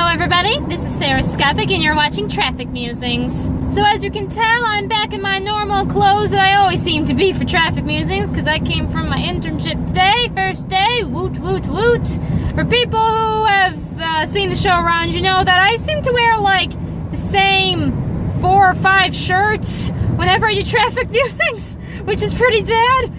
everybody, this is Sarahscopic and you're watching Traffic Musings. So as you can tell, I'm back in my normal clothes that I always seem to be for Traffic Musings because I came from my internship today, first day, woot woot woot. For people who have seen the show around, you know that I seem to wear like the same 4 or 5 shirts whenever I do Traffic Musings, which is pretty bad.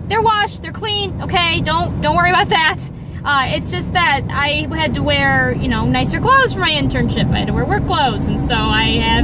They're washed, they're clean, okay, don't worry about that. It's just that I had to wear, nicer clothes for my internship. I had to wear work clothes, and so I have,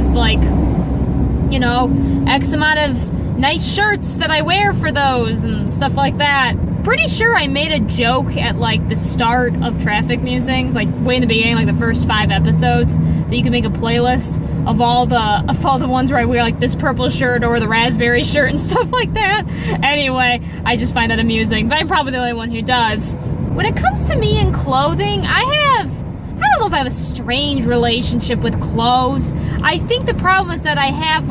X amount of nice shirts that I wear for those and stuff like that. Pretty sure I made a joke at, the start of Traffic Musings, way in the beginning, the first 5 episodes, that you can make a playlist of all the ones where I wear, this purple shirt or the raspberry shirt and stuff like that. Anyway, I just find that amusing, but I'm probably the only one who does. When it comes to me and clothing, I don't know if I have a strange relationship with clothes. I think the problem is that I have,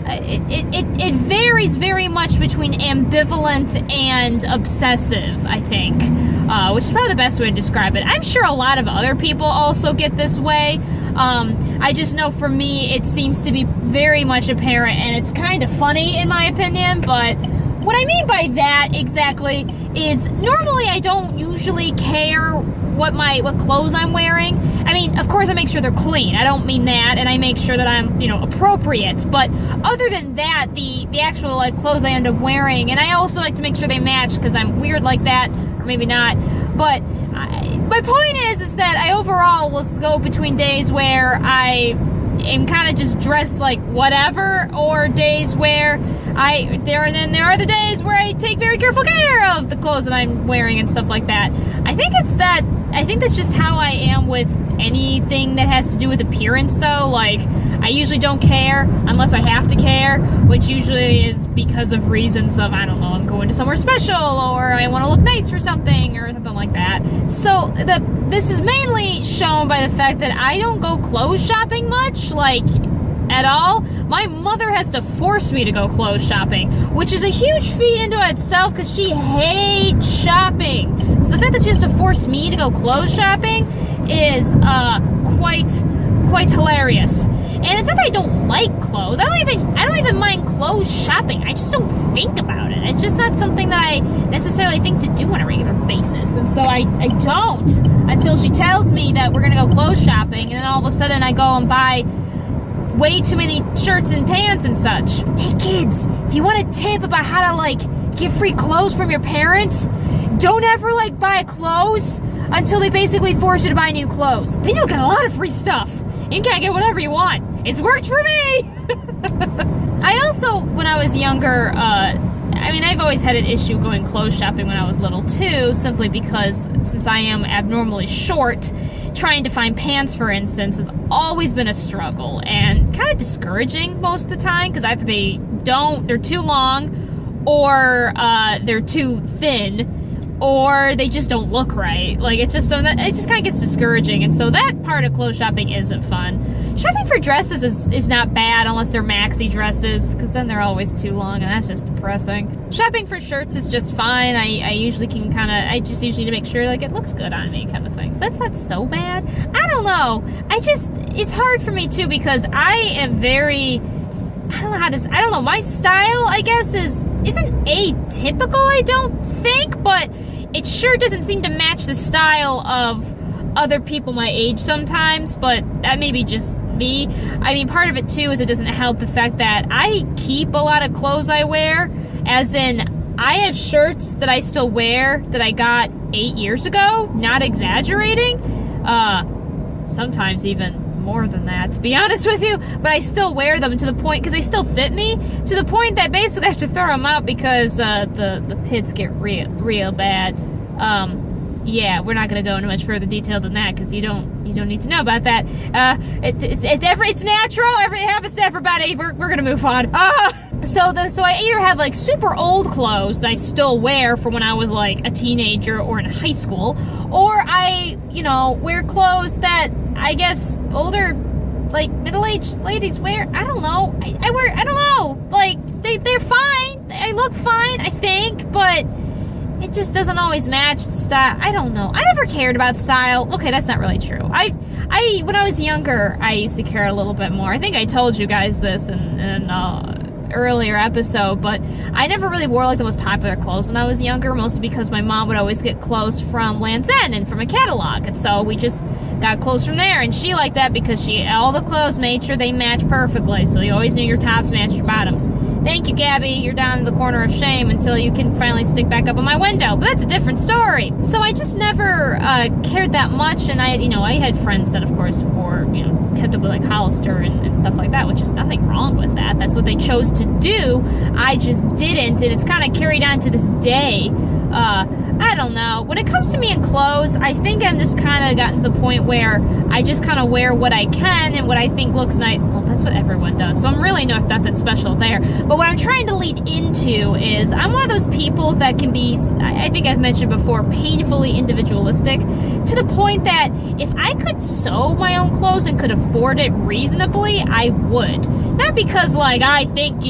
it varies very much between ambivalent and obsessive, I think, which is probably the best way to describe it. I'm sure a lot of other people also get this way. I just know for me, it seems to be very much apparent, and it's kind of funny in my opinion, but what I mean by that exactly is normally I don't usually care what clothes I'm wearing. I mean, of course I make sure they're clean. I don't mean that, and I make sure that I'm, appropriate. But other than that, the actual clothes I end up wearing, and I also like to make sure they match because I'm weird like that, or maybe not. But my point is that I overall will go between days where I am kind of just dressed like whatever, or days where there are the days where I take very careful care of the clothes that I'm wearing and stuff like that. I think that's just how I am with anything that has to do with appearance, though. I usually don't care unless I have to care, which usually is because of reasons of, I don't know, I'm going to somewhere special, or I want to look nice for something, or something like that. So this is mainly shown by the fact that I don't go clothes shopping much, at all. My mother has to force me to go clothes shopping, which is a huge feat into itself because she hates shopping. So the fact that she has to force me to go clothes shopping is quite hilarious. And it's not that I don't like clothes. I don't even mind clothes shopping. I just don't think about it. It's just not something that I necessarily think to do on a regular basis. And so I don't until she tells me that we're gonna go clothes shopping, and then all of a sudden I go and buy way too many shirts and pants and such. Hey kids, if you want a tip about how to get free clothes from your parents, don't ever buy clothes until they basically force you to buy new clothes. Then you'll get a lot of free stuff. You can't get whatever you want. It's worked for me! I also, when I was younger, I've always had an issue going clothes shopping when I was little too, simply because since I am abnormally short, trying to find pants, for instance, has always been a struggle and kind of discouraging most of the time, because either they're too long, or they're too thin, or they just don't look right. It just kind of gets discouraging, and so that part of clothes shopping isn't fun. Shopping for dresses is not bad unless they're maxi dresses, because then they're always too long, and that's just depressing. Shopping for shirts is just fine. I usually can I just usually need to make sure it looks good on me, kind of thing. So that's not so bad. I don't know. It's hard for me too, because I am very, I don't know, my style, I guess, isn't atypical, I don't think, but it sure doesn't seem to match the style of other people my age sometimes, but that may be just me. Part of it too is it doesn't help the fact that I keep a lot of clothes I wear, as in I have shirts that I still wear that I got 8 years ago, not exaggerating, sometimes even more than that, to be honest with you, but I still wear them to the point, because they still fit me, to the point that basically I have to throw them out because the pits get real bad. Yeah, we're not going to go into much further detail than that, because you don't need to know about that. It's natural. It happens to everybody. We're going to move on. So I either have super old clothes that I still wear from when I was a teenager or in high school, or I wear clothes that I guess older middle-aged ladies wear. I don't know. I don't know. They're fine. I look fine, I think, but it just doesn't always match the style. I don't know. I never cared about style. Okay, that's not really true. When I was younger, I used to care a little bit more. I think I told you guys this in earlier episode, but I never really wore like the most popular clothes when I was younger, mostly because my mom would always get clothes from Land's End and from a catalog, and so we just got clothes from there, and she liked that because all the clothes made sure they matched perfectly, so you always knew your tops matched your bottoms. Thank you, Gabby. You're down in the corner of shame until you can finally stick back up on my window, but that's a different story. So I just never cared that much, and I had friends that, of course, wore, kept up with like Hollister and stuff like that, which is nothing wrong with that. That's what they chose to do. I just didn't, and it's kind of carried on to this day. I don't know. When it comes to me in clothes, I think I'm just kind of gotten to the point where I just kind of wear what I can and what I think looks nice. Well, that's what everyone does, so I'm really not that special there. But what I'm trying to lead into is I'm one of those people that can be, I think I've mentioned before, painfully individualistic, to the point that if I could sew my own clothes and could afford it reasonably, I would. Not because, like, I think,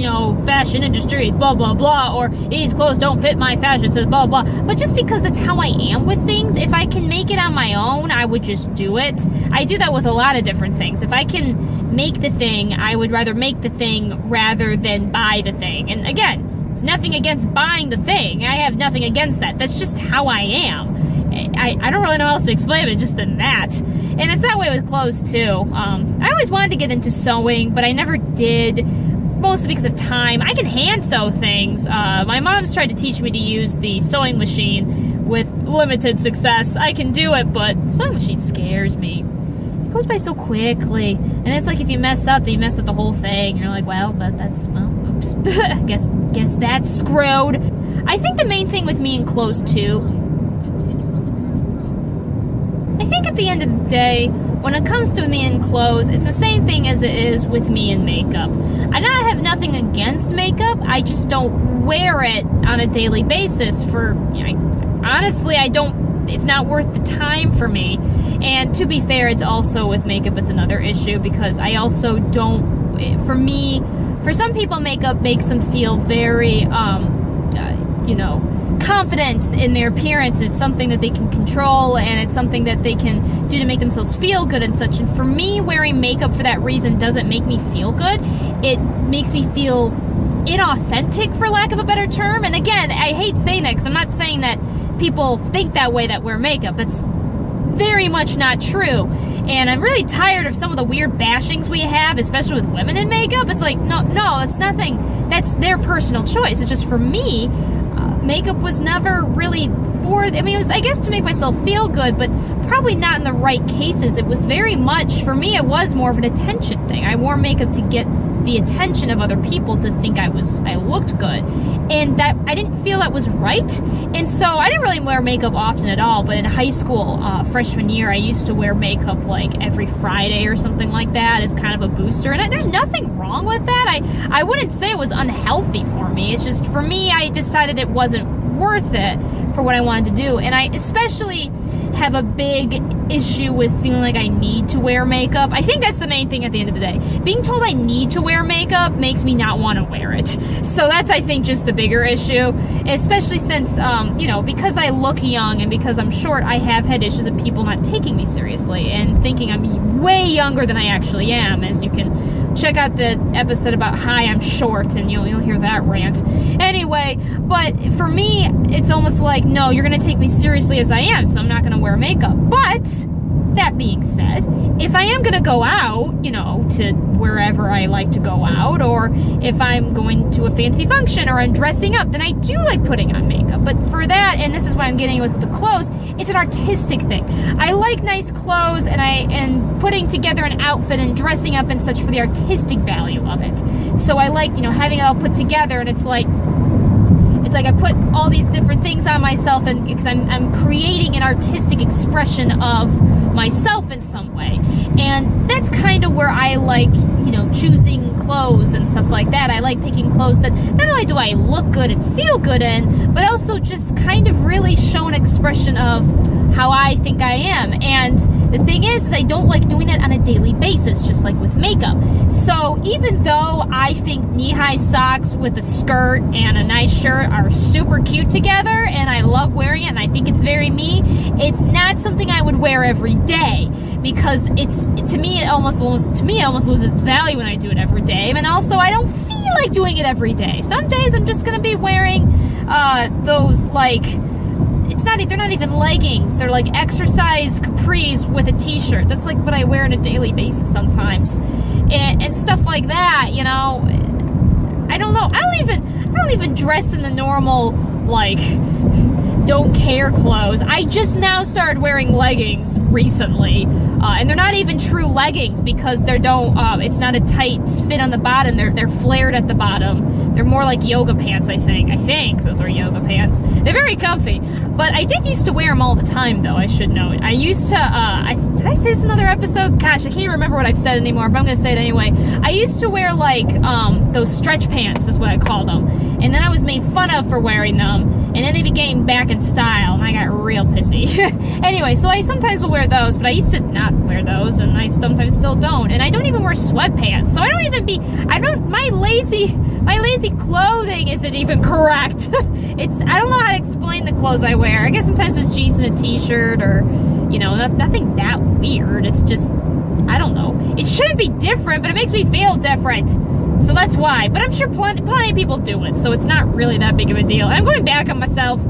fashion industry is blah, blah, blah, or these clothes don't fit my fashion, so blah, blah, but just because that's how I am with things. If I can make it on my own, I would just do it. I do that with a lot of different things. If I can make the thing, I would rather make the thing rather than buy the thing. And again, it's nothing against buying the thing. I have nothing against that. That's just how I am. I don't really know how else to explain it just than that. And it's that way with clothes too. I always wanted to get into sewing, but I never did, mostly because of time. I can hand sew things. My mom's tried to teach me to use the sewing machine with limited success. I can do it, but the sewing machine scares me. It goes by so quickly, and it's like if you mess up, then you mess up the whole thing. You're like, well, oops. guess that's screwed. I think the main thing with me in clothes too, I think at the end of the day, when it comes to me in clothes, it's the same thing as it is with me in makeup. I have nothing against makeup, I just don't wear it on a daily basis honestly, it's not worth the time for me. And to be fair, it's also with makeup, it's another issue, because I also don't, for some people, makeup makes them feel very, confidence in their appearance. Is something that they can control, and it's something that they can do to make themselves feel good and such. And for me, wearing makeup for that reason doesn't make me feel good. It makes me feel inauthentic, for lack of a better term. And again, I hate saying that because I'm not saying that people think that way that wear makeup. That's very much not true. And I'm really tired of some of the weird bashings we have, especially with women in makeup. It's like, no, it's nothing. That's their personal choice. It's just, for me, makeup was never really it was, I guess, to make myself feel good, but probably not in the right cases. It was very much, for me, it was more of an attention thing. I wore makeup to get the attention of other people to think I looked good, and that I didn't feel that was right. And so I didn't really wear makeup often at all. But in high school, freshman year, I used to wear makeup like every Friday or something like that as kind of a booster. And there's nothing wrong with that. I wouldn't say it was unhealthy for me. It's just, for me, I decided it wasn't worth it for what I wanted to do. And I especially have a big issue with feeling like I need to wear makeup. I think that's the main thing at the end of the day. Being told I need to wear makeup makes me not want to wear it. So that's, I think, just the bigger issue, especially since, because I look young and because I'm short, I have had issues of people not taking me seriously and thinking I'm way younger than I actually am. As you can check out the episode about Hi, I'm Short, and you'll hear that rant. Anyway, but for me, it's almost like, no, you're going to take me seriously as I am, so I'm not going to wear makeup. But that being said, if I am going to go out, to wherever I like to go out, or if I'm going to a fancy function or I'm dressing up, then I do like putting on makeup. But for that, and this is why I'm getting with the clothes, it's an artistic thing. I like nice clothes, and putting together an outfit and dressing up and such for the artistic value of it. So I like, having it all put together, and it's like I put all these different things on myself, and because I'm creating an artistic expression of myself in some way. And that's kind of where I like, choosing clothes and stuff like that. I like picking clothes that not only do I look good and feel good in, but also just kind of really show an expression of how I think I am. And the thing is I don't like doing it on a daily basis, just like with makeup. So even though I think knee-high socks with a skirt and a nice shirt are super cute together, and I love wearing it, and I think it's very me, it's not something I would wear every day, because to me it almost loses its value when I do it every day. And also I don't feel like doing it every day. Some days I'm just gonna be wearing those, like, they're not even leggings. They're like exercise capris with a t-shirt. That's like what I wear on a daily basis sometimes. And stuff like that, I don't know. I don't even dress in the normal, like, don't care clothes. I just now started wearing leggings recently. And they're not even true leggings, because it's not a tight fit on the bottom. They're flared at the bottom. They're more like yoga pants, I think. I think those are yoga pants. They're very comfy. But I did used to wear them all the time, though, I should note. I used to, did I say this in another episode? Gosh, I can't remember what I've said anymore, but I'm going to say it anyway. I used to wear, like, those stretch pants is what I called them. And then I was made fun of for wearing them. And then they became back in style, and I got real pissy. Anyway, so I sometimes will wear those, but I used to not wear those, and I sometimes still don't. And I don't even wear sweatpants, so my lazy clothing isn't even correct. I don't know how to explain the clothes I wear. I guess sometimes it's jeans and a t-shirt, or, nothing that weird. It's just, I don't know. It shouldn't be different, but it makes me feel different. So that's why. But I'm sure plenty of people do it, so it's not really that big of a deal. I'm going back on myself.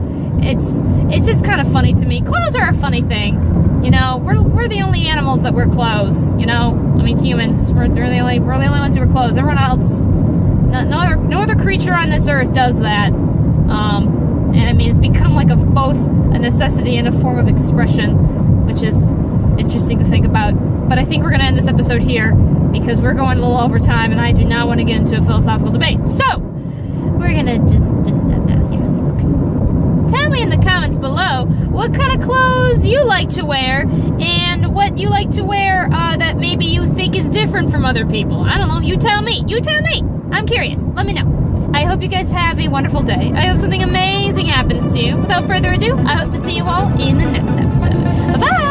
It's just kind of funny to me. Clothes are a funny thing. We're the only animals that wear clothes. Humans. We're the only ones who wear clothes. Everyone else, no other creature on this earth does that. And it's become like both a necessity and a form of expression, which is interesting to think about. But I think we're going to end this episode here, because we're going a little over time, and I do not want to get into a philosophical debate. So, we're going to just end that here. Okay. Tell me in the comments below what kind of clothes you like to wear, and what you like to wear that maybe you think is different from other people. I don't know. You tell me. I'm curious. Let me know. I hope you guys have a wonderful day. I hope something amazing happens to you. Without further ado, I hope to see you all in the next episode. Bye-bye!